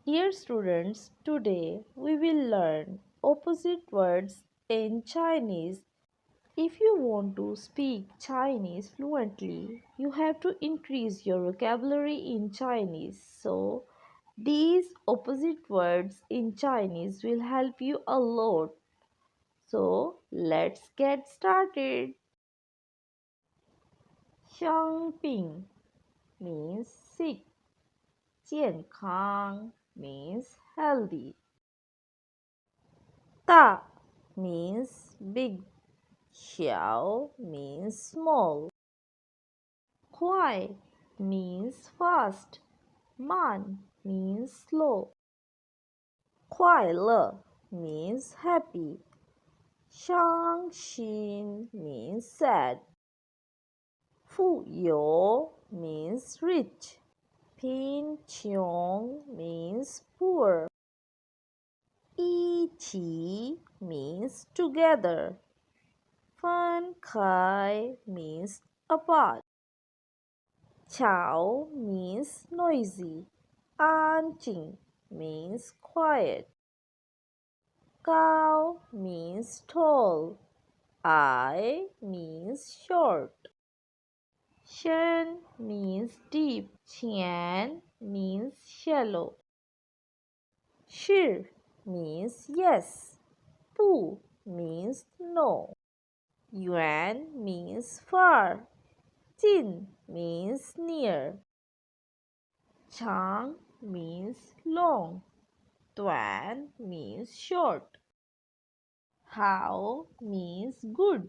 Dear students, today we will learn opposite words in Chinese. If you want to speak Chinese fluently, you have to increase your vocabulary in Chinese. So, these opposite words in Chinese will help you a lot. So, let's get started. 生病 means sick. 健康 means healthy. 大 means big. 小 means small. 快 means fast. 慢 means slow. 快乐 means happy. 伤心 means sad. 富有 means rich. 贫穷 means poor. 一起 means together. 分开 means apart. 吵 means noisy. 安静 means quiet. 高 means tall. 矮 means short. 深 means deep. 浅 means shallow. 是 means yes. 不 means no. 远 means far. 近 means near. 长 means long. 短 means short. 好 means good.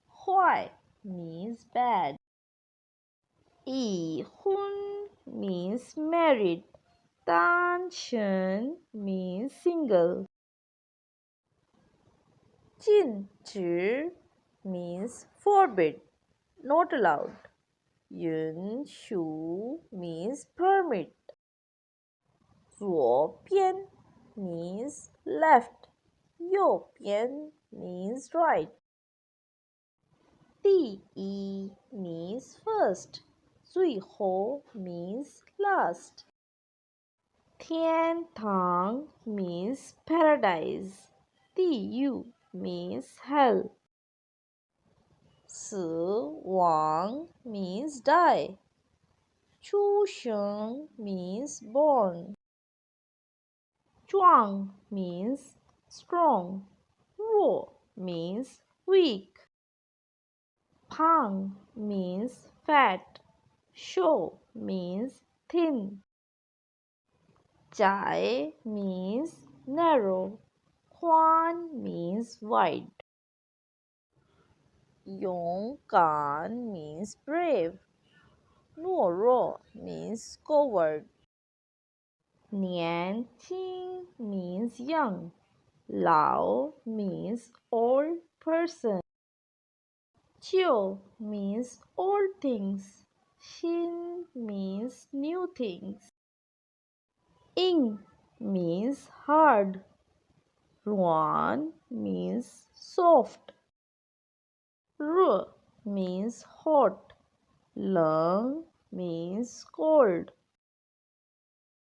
坏 means bad. 已婚 means married. 单身 means single. 禁止 means forbid, not allowed. 允许 means permit. 左边 means left. 右边 means right. 第一 means first. 最后 means last. 天堂 means paradise. 地狱 means hell. 死亡 means die. 出生 means born. 壮 means strong. 弱 means weak. 胖 means fat. 瘦 means thin. 窄 means narrow. 宽 means wide. 勇敢 means brave. 懦弱 means coward. 年轻 means young. 老 means old person. 旧 means old things. 新 means new things. 硬 means hard. 软 means soft. 热 means hot. 冷 means cold.